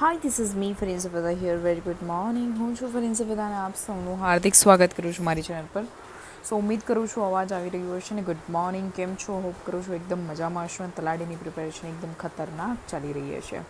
Hi this is me Fareen Safeda here very good morning. હું છું ફરીન સફેદા અને આપ સૌનું હાર્દિક સ્વાગત કરું છું મારી ચેનલ પર. ઉમ્મીદ કરું છું અવાજ આવી રહ્યો હશે ને. ગુડ મોર્નિંગ, કેમ છો? હોપ કરું છું એકદમ મજામાં હશો અને તલાડીની પ્રિપેરેશન એકદમ ખતરનાક ચાલી રહી છે.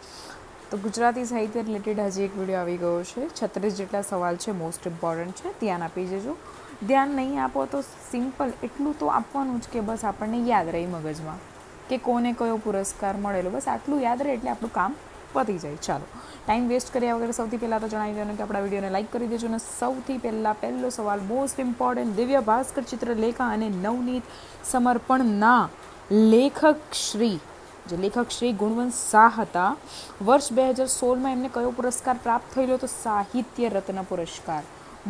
તો ગુજરાતી સાહિત્ય રિલેટેડ હજી એક વિડીયો આવી ગયો છે. 36 જેટલા સવાલ છે, મોસ્ટ ઇમ્પોર્ટન્ટ છે, ધ્યાન આપી જજો. ધ્યાન નહીં આપો તો સિમ્પલ એટલું તો આપવાનું જ કે બસ આપણને યાદ રહી મગજમાં કે કોને કયો પુરસ્કાર મળેલો. બસ આટલું યાદ રહે એટલે આપણું કામ પતી જાય. ચાલો, ટાઈમ વેસ્ટ કર્યા વગર સૌથી પહેલાં તો જણાવી દેવાનું કે આપણા વિડીયોને લાઇક કરી દેજો. અને સૌથી પહેલો સવાલ મોસ્ટ ઇમ્પોર્ટન્ટ, દિવ્ય ભાસ્કર ચિત્રલેખા અને નવનીત સમર્પણના લેખક શ્રી ગુણવંત શાહ હતા. વર્ષ 2016માં એમને કયો પુરસ્કાર પ્રાપ્ત થયેલો? તો સાહિત્ય રત્ન પુરસ્કાર.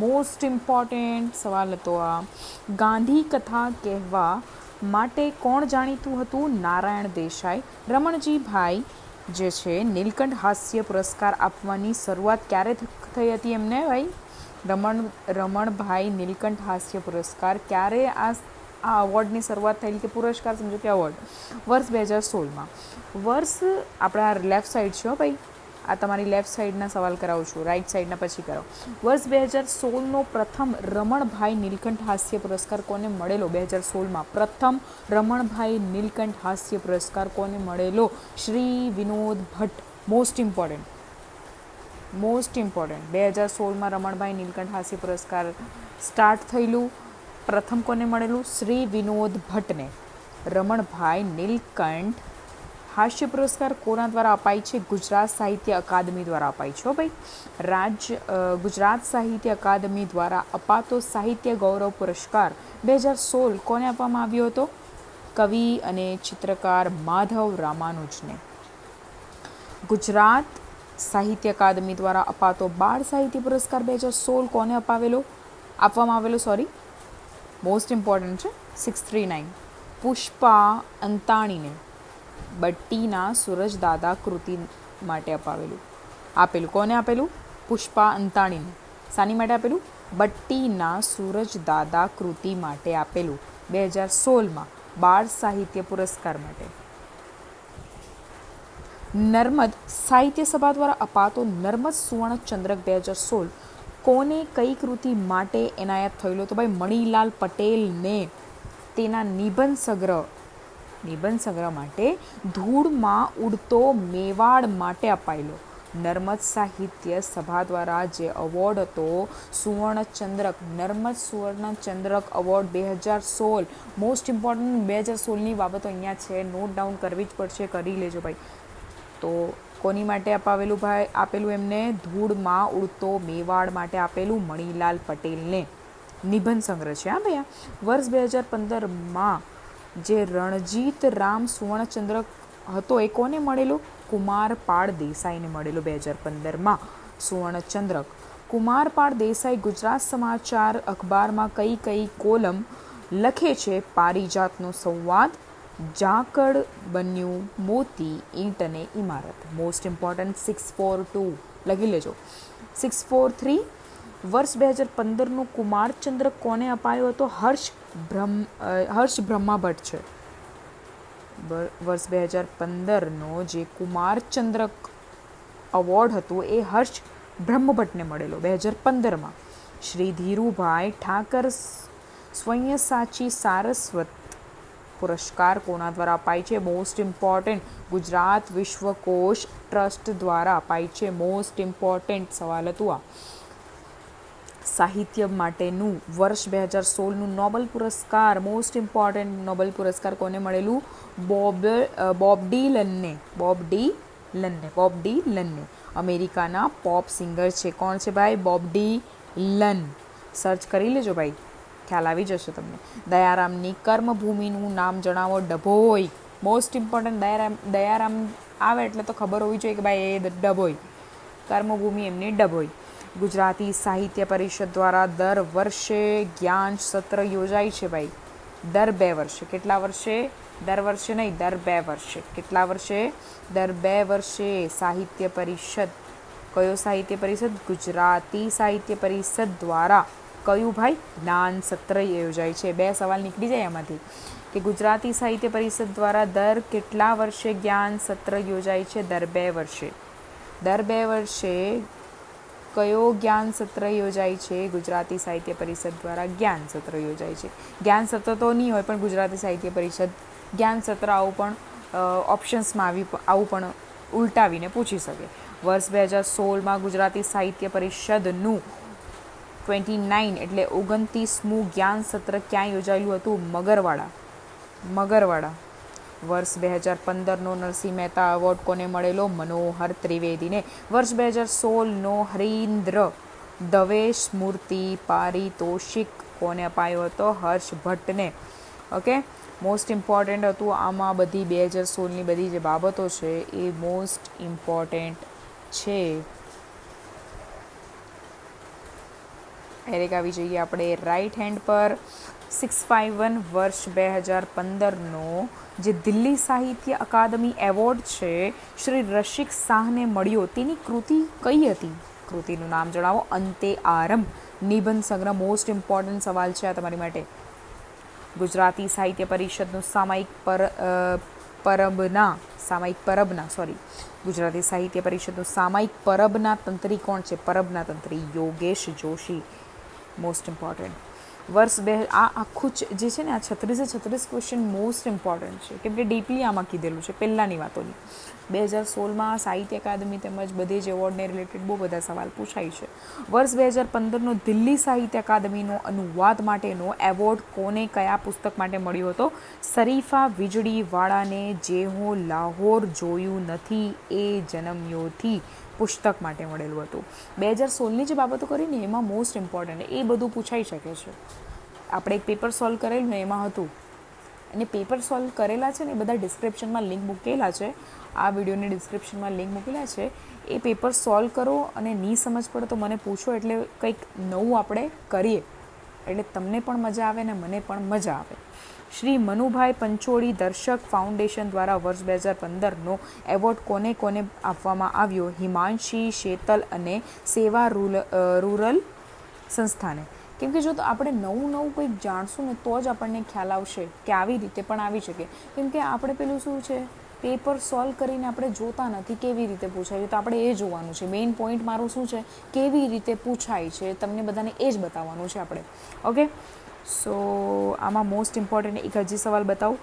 મોસ્ટ ઇમ્પોર્ટન્ટ સવાલ હતો આ. ગાંધી કથા કહેવા માટે કોણ જાણીતું હતું? નારાયણ દેસાઈ. રમણજીભાઈ જે છે નીલકંઠ હાસ્ય પુરસ્કાર આપવાની શરૂઆત ક્યારે થઈ હતી એમને? ભાઈ રમણભાઈ નીલકંઠ હાસ્ય પુરસ્કાર ક્યારે આ અવોર્ડની શરૂઆત થયેલી? કે પુરસ્કાર સમજો કે અવોર્ડ? વર્ષ 2016માં. વર્ષ આપણા લેફ્ટ સાઈડ છે ભાઈ, આ તમારી લેફ્ટ સાઈડના સવાલ કરાવું છું, રાઈટ સાઈડના પછી કરાવો. વર્ષ 2016નો પ્રથમ રમણભાઈ નીલકંઠ હાસ્ય પુરસ્કાર કોને મળેલો? 2016માં પ્રથમ રમણભાઈ નીલકંઠ હાસ્ય પુરસ્કાર કોને મળેલો? શ્રી વિનોદ ભટ્ટ. મોસ્ટ ઇમ્પોર્ટન્ટ 2016માં રમણભાઈ નીલકંઠ હાસ્ય પુરસ્કાર સ્ટાર્ટ થયેલું. પ્રથમ કોને મળેલું? શ્રી વિનોદ ભટ્ટને. રમણભાઈ નીલકંઠ હાસ્ય પુરસ્કાર કોના દ્વારા અપાય છે? ગુજરાત સાહિત્ય અકાદમી દ્વારા અપાય છે ભાઈ. ગુજરાત સાહિત્ય અકાદમી દ્વારા અપાતો સાહિત્ય ગૌરવ પુરસ્કાર 2016 કોને આપવામાં આવ્યો હતો? કવિ અને ચિત્રકાર માધવ રામાનુજને. ગુજરાત સાહિત્ય અકાદમી દ્વારા અપાતો બાળ સાહિત્ય પુરસ્કાર 2016 કોને આપવામાં આવેલો? મોસ્ટ ઇમ્પોર્ટન્ટ છે 639, પુષ્પા અંતાણીને. બટ્ટીના સૂરજદાદા કૃતિ માટે આપેલું. કોને આપેલું? પુષ્પા અંતાણીને. શાની માટે આપેલું? બટ્ટીના સૂરજદાદા કૃતિ માટે આપેલું 2016માં બાળ સાહિત્ય પુરસ્કાર માટે. નર્મદ સાહિત્ય સભા દ્વારા અપાતો નર્મદ સુવર્ણચંદ્રક 2016 કોને કઈ કૃતિ માટે એનાયત થયેલો? તો ભાઈ મણિલાલ પટેલને તેના નિબંધ સંગ્રહ માટે ધૂળમાં ઉડતો મેવાડ માટે અપાયેલો. નર્મદ સાહિત્ય સભા દ્વારા જે અવોર્ડ હતો નર્મદ સુવર્ણચંદ્રક અવોર્ડ 2016. મોસ્ટ ઇમ્પોર્ટન્ટ 2016ની બાબતો અહીંયા છે, નોટ ડાઉન કરવી જ પડશે, કરી લેજો ભાઈ. તો કોની માટે આપેલું એમને? ધૂળમાં ઉડતો મેવાડ માટે આપેલું મણિલાલ પટેલને. નિબંધ સંગ્રહ છે હા ભૈયા. વર્ષ 2015માં જે રણજીત રામ સુવર્ણચંદ્રક હતો એ કોને મળેલો? કુમારપાળ દેસાઈને મળેલો 2015માં સુવર્ણચંદ્રક. કુમારપાળ દેસાઈ ગુજરાત સમાચાર અખબારમાં કઈ કોલમ લખે છે? પારિજાતનો સંવાદ, ઝાકળ બન્યું મોતી, ઈંટ અને ઇમારત. મોસ્ટ ઇમ્પોર્ટન્ટ 642 લખી લેજો. 643 વર્ષ 2015નો કુમારચંદ્રક કોને અપાયો હતો? હર્ષ બ્રહ્માભટ્ટ છે. વર્ષ 2015નો જે કુમારચંદ્રક અવોર્ડ હતો એ હર્ષ બ્રહ્મભટ્ટને મળેલો 2015માં. શ્રી ધીરુભાઈ ઠાકર સ્વયંસાચી સારસ્વત પુરસ્કાર કોના દ્વારા અપાય છે? મોસ્ટ ઇમ્પોર્ટન્ટ ગુજરાત વિશ્વકોશ ટ્રસ્ટ દ્વારા અપાય છે. મોસ્ટ ઇમ્પોર્ટન્ટ સવાલ હતું આ. સાહિત્ય માટેનું વર્ષ 2016નું નોબેલ પુરસ્કાર. મોસ્ટ ઇમ્પોર્ટન્ટ નોબેલ પુરસ્કાર કોને મળેલું? બોબ ડીલનને. અમેરિકાના પોપ સિંગર છે. કોણ છે ભાઈ? બોબ ડીલન. સર્ચ કરી લેજો ભાઈ, ખ્યાલ આવી જશે તમને. દયારામની કર્મભૂમિનું નામ જણાવો. ડભોઈ. મોસ્ટ ઇમ્પોર્ટન્ટ દયારામ આવે એટલે તો ખબર હોવી જોઈએ કે ભાઈ એ ડભોઈ. કર્મભૂમિ એમની ડભોઈ. ગુજરાતી સાહિત્ય પરિષદ દ્વારા દર વર્ષે જ્ઞાન સત્ર યોજાય છે ભાઈ. દર 2 વર્ષે. કેટલા વર્ષે? દર વર્ષે નહીં, દર 2 વર્ષે. કેટલા વર્ષે? દર 2 વર્ષે. સાહિત્ય પરિષદ. કયો સાહિત્ય પરિષદ? ગુજરાતી સાહિત્ય પરિષદ દ્વારા કયું ભાઈ? જ્ઞાન સત્ર યોજાય છે. 2 સવાલ નીકળી જાય એમાંથી કે ગુજરાતી સાહિત્ય પરિષદ દ્વારા દર કેટલા વર્ષે જ્ઞાન સત્ર યોજાય છે? દર 2 વર્ષે. દર 2 વર્ષે કયો જ્ઞાન સત્ર યોજાય છે? ગુજરાતી સાહિત્ય પરિષદ દ્વારા જ્ઞાન સત્ર યોજાય છે. જ્ઞાન સત્ર તો નહીં હોય, પણ ગુજરાતી સાહિત્ય પરિષદ જ્ઞાન સત્ર આવું પણ ઓપ્શન્સમાં આવું પણ ઉલટાવીને પૂછી શકે. વર્ષ 2016માં ગુજરાતી સાહિત્ય પરિષદનું 29 એટલે 29મું જ્ઞાન સત્ર ક્યાં યોજાયેલું હતું? મગરવાડા. વર્ષ 2015નો નરસિંહ મહેતા એવોર્ડ કોને મળેલો? મનોહર ત્રિવેદીને. વર્ષ 2016નો હરીન્દ્ર દવે સ્મૃતિ પારિતોષિક કોને અપાયો હતો? હર્ષ ભટ્ટને. ઓકે, મોસ્ટ ઇમ્પોર્ટન્ટ હતું. આમાં બધી 2016ની બધી જે બાબતો છે એ મોસ્ટ ઇમ્પોર્ટન્ટ છે. ડાયરેક્ટ આવી જઈએ આપણે રાઈટ હેન્ડ પર. 651 વર્ષ 2015નો જે દિલ્હી સાહિત્ય અકાદમી એવોર્ડ છે શ્રી રસિક શાહને મળ્યો, તેની કૃતિ કઈ હતી? કૃતિનું નામ જણાવો. અંતે આરંભ. નિબંધ સંગ્રહ. મોસ્ટ ઇમ્પોર્ટન્ટ સવાલ છે આ તમારી માટે. ગુજરાતી સાહિત્ય પરિષદનું સામાયિક પરબના ગુજરાતી સાહિત્ય પરિષદનું સામાયિક પરબના તંત્રી કોણ છે? પરબના તંત્રી યોગેશ જોશી. Most important. વર્ષ આખું જે છે ને, આ 36 ક્વેશ્ચન મોસ્ટ ઇમ્પોર્ટન્ટ છે, કેમ કે ડીપલી આમાં કીધેલું છે પહેલાંની વાતોની. 2016માં સાહિત્ય અકાદમી તેમજ બધી જ એવોર્ડને રિલેટેડ બહુ બધા સવાલ પૂછાય છે. વર્ષ 2015નો દિલ્હી સાહિત્ય અકાદમીનો અનુવાદ માટેનો એવોર્ડ કોને કયા પુસ્તક માટે મળ્યો હતો? શરીફા વીજળીવાળાને જે હું લાહોર જોયું નથી એ જન્મ્યોથી પુસ્તક માટે મળેલું હતું. 2016ની જે બાબતો કરીને એમાં મોસ્ટ ઇમ્પોર્ટન્ટ એ બધું પૂછાઈ શકે છે. આપણે એક પેપર સોલ્વ કરેલું ને એમાં હતું, અને પેપર સોલ્વ કરેલા છે ને એ બધા ડિસ્ક્રિપ્શનમાં લિંક મૂકેલા છે. આ વિડીયોની ડિસ્ક્રિપ્શનમાં લિંક મૂકેલા છે. એ પેપર સોલ્વ કરો અને નહીં સમજ પડે તો મને પૂછો, એટલે કંઈક નવું આપણે કરીએ, એટલે તમને પણ મજા આવે ને મને પણ મજા આવે. શ્રી મનુભાઈ પંચોળી દર્શક ફાઉન્ડેશન દ્વારા વર્ષ 2015નો એવોર્ડ કોને આપવામાં આવ્યો? હિમાંશી શેતલ અને સેવા રૂરલ સંસ્થાને. કેમ કે જો તો આપણે નવું કંઈક જાણશું ને તો જ આપણને ખ્યાલ આવશે કે આવી રીતે પણ આવી શકે. કેમ કે આપણે પેલું શું છે, પેપર સોલ્વ કરીને આપણે જોતા નથી કેવી રીતે પૂછાય છે, તો આપણે એ જોવાનું છે. મેઇન પોઈન્ટ મારું શું છે, કેવી રીતે પૂછાય છે, તમને બધાને એ જ બતાવવાનું છે આપણે. ઓકે, સો આમાં મોસ્ટ ઇમ્પોર્ટન્ટ એક હજી સવાલ બતાવું.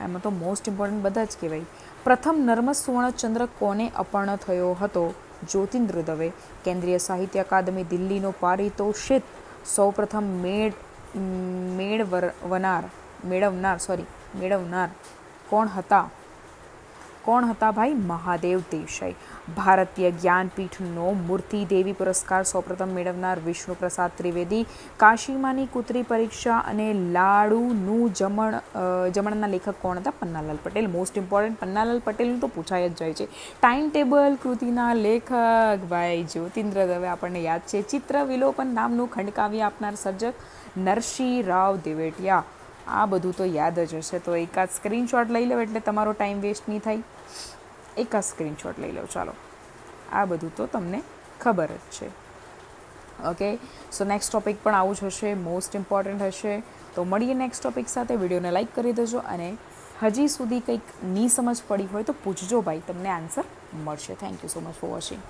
એમાં તો મોસ્ટ ઇમ્પોર્ટન્ટ બધા જ કહેવાય. પ્રથમ નર્મદ સુવર્ણચંદ્રક કોને અપર્ણ થયો હતો? જ્યોતિન્દ્ર દવે. કેન્દ્રીય સાહિત્ય અકાદમી દિલ્હીનો પારિતોષિક સૌપ્રથમ મેળવનાર કોણ હતા ભાઈ? મહાદેવ દેસાઈ. ભારતીય જ્ઞાનપીઠનો મૂર્તિદેવી પુરસ્કાર સૌપ્રથમ મેળવનાર વિષ્ણુ પ્રસાદ ત્રિવેદી. કાશીમાની કૂતરી પરીક્ષા અને લાડુનું જમણના લેખક કોણ હતા? પન્નાલાલ પટેલ. મોસ્ટ ઇમ્પોર્ટન્ટ પન્નાલાલ પટેલનું તો પૂછાય જ જાય છે. ટાઈમ ટેબલ કૃતિના લેખક ભાઈ જ્યોતિન્દ્ર દવે આપણને યાદ છે. ચિત્ર વિલોપન નામનું ખંડકાવ્ય આપનાર સર્જક નરસિંહ રાવ દેવટિયા. આ બધું તો યાદ જ હશે. તો એકાદ સ્ક્રીનશોટ લઈ લો એટલે તમારો ટાઈમ વેસ્ટ નહીં થાય. એકાદ સ્ક્રીનશોટ લઈ લો. ચાલો, આ બધું તો તમને ખબર જ છે. ઓકે, સો નેક્સ્ટ ટોપિક પણ આવું જ હશે, મોસ્ટ ઇમ્પોર્ટન્ટ હશે. તો મળીએ નેક્સ્ટ ટોપિક સાથે. વિડીયોને લાઇક કરી દેજો, અને હજી સુધી કંઈક નહીં સમજ પડી હોય તો પૂછજો ભાઈ, તમને આન્સર મળશે. Thank you so much for watching.